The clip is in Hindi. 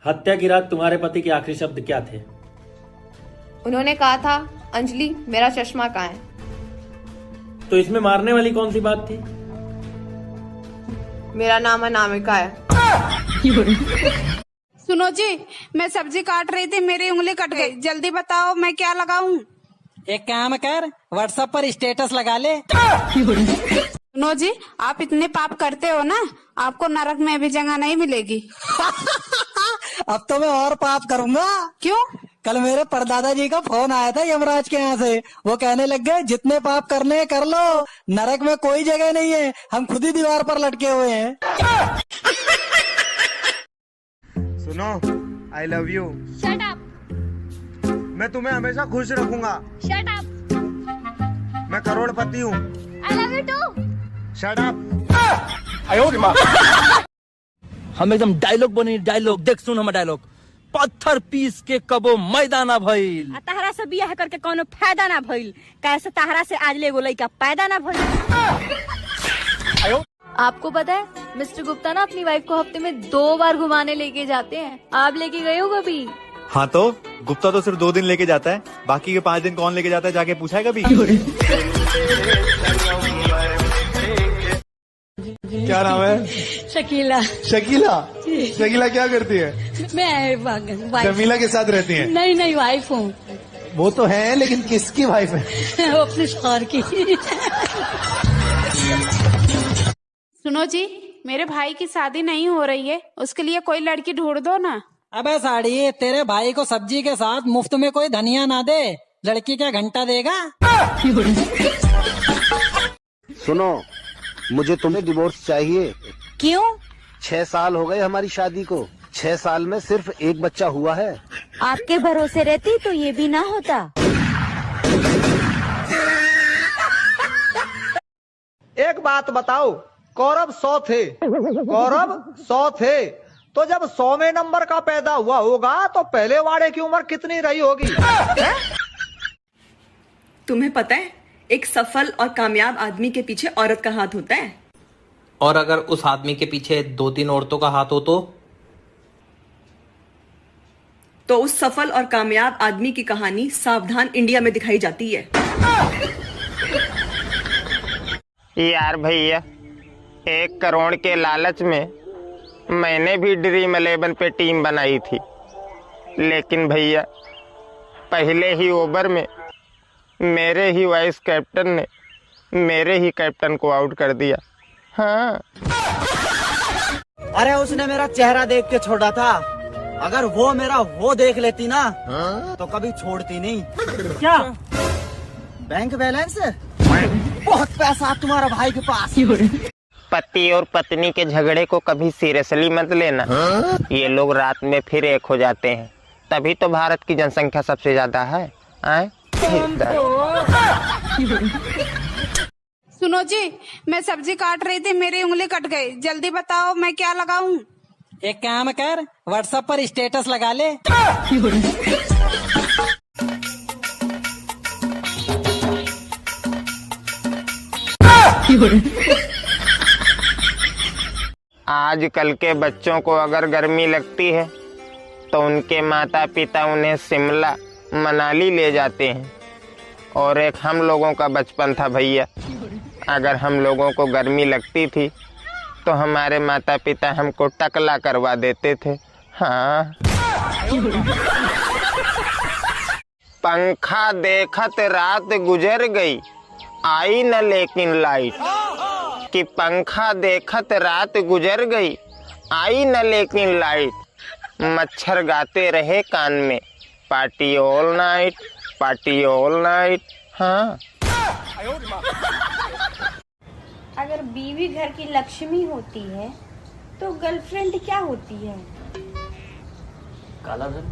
हत्या की रात तुम्हारे पति के आखिरी शब्द क्या थे? उन्होंने कहा था, अंजलि मेरा चश्मा कहाँ है? तो इसमें मारने वाली कौन सी बात थी? मेरा नाम अनामिका है। सुनो जी, मैं सब्जी काट रही थी, मेरी उंगली कट गई, जल्दी बताओ मैं क्या लगाऊं? एक काम कर, व्हाट्सएप पर स्टेटस लगा ले। सुनो जी, आप इतने पाप करते हो ना, आपको नरक में भी जगह नहीं मिलेगी। अब तो मैं और पाप करूंगा। क्यों? कल मेरे परदादा जी का फोन आया था यमराज के यहाँ से। वो कहने लग गए जितने पाप करने हैं कर लो, नरक में कोई जगह नहीं है, हम खुद ही दीवार पर लटके हुए हैं। सुनो, I love you. Shut up. मैं तुम्हें हमेशा खुश रखूंगा। Shut up. मैं करोड़पति हूँ। I love you too. Shut up. हम एकदम डायलॉग बनी, डायलॉग देख सुन हम डायलॉग। पत्थर पीस के कबो मैदाना भइल, तहरा से बियाह करके कोनो फायदा ना भइल, कैसे तहरा से आज ले एगो लइका पैदा ना भइल। आपको पता है मिस्टर गुप्ता ना अपनी वाइफ को हफ्ते में 2 बार घुमाने लेके जाते हैं। आप लेके गए हो कभी? हाँ तो गुप्ता तो सिर्फ 2 दिन लेके जाता है, बाकी के 5 दिन कौन लेके जाता है जाके पूछा है कभी? क्या नाम है? शकीला। शकीला। शकीला क्या करती है? मैं जमीला के साथ रहती है? नहीं वाइफ हूँ। वो तो है, लेकिन किसकी वाइफ है? वो अपने शौहर की। सुनो जी, मेरे भाई की शादी नहीं हो रही है, उसके लिए कोई लड़की ढूंढ दो ना। अबे साड़ी, तेरे भाई को सब्जी के साथ मुफ्त में कोई धनिया ना दे, लड़की क्या घंटा देगा? सुनो, मुझे तुम्हें डिवोर्स चाहिए। क्यों? 6 साल हो गए हमारी शादी को, 6 साल में सिर्फ 1 बच्चा हुआ है। आपके भरोसे रहती तो ये भी ना होता। एक बात बताओ, कौरव 100 थे, तो जब 100वें नंबर का पैदा हुआ होगा तो पहले वाड़े की उम्र कितनी रही होगी? तुम्हें पता है, एक सफल और कामयाब आदमी के पीछे औरत का हाथ होता है। और अगर उस आदमी के पीछे 2-3 औरतों का हाथ हो तो उस सफल और कामयाब आदमी की कहानी सावधान इंडिया में दिखाई जाती है। यार भैया, 1 करोड़ के लालच में मैंने भी ड्रीम 11 पे टीम बनाई थी, लेकिन भैया पहले ही ओवर में मेरे ही वाइस कैप्टन ने मेरे ही कैप्टन को आउट कर दिया। हाँ। अरे उसने मेरा चेहरा देख के छोड़ा था, अगर वो मेरा वो देख लेती ना तो कभी छोड़ती नहीं। क्या? बैंक बैलेंस बहुत पैसा तुम्हारा भाई के पास। पति और पत्नी के झगड़े को कभी सीरियसली मत लेना। ये लोग रात में फिर एक हो जाते हैं, तभी तो भारत की जनसंख्या सबसे ज्यादा है। आए? सुनो जी, मैं सब्जी काट रही थी, मेरी उंगली कट गई, जल्दी बताओ मैं क्या लगाऊं? एक काम कर, व्हाट्सएप पर स्टेटस लगा ले। आजकल के बच्चों को अगर गर्मी लगती है तो उनके माता पिता उन्हें शिमला मनाली ले जाते हैं, और एक हम लोगों का बचपन था भैया, अगर हम लोगों को गर्मी लगती थी तो हमारे माता पिता हमको टकला करवा देते थे। हाँ। पंखा देखत रात गुजर गई, आई न लेकिन लाइट। कि पंखा देखत रात गुजर गई, आई न लेकिन लाइट। मच्छर गाते रहे कान में, party all night, party all night. हाँ। अगर बीवी घर की लक्ष्मी होती है तो गर्लफ्रेंड क्या होती है? काला धन।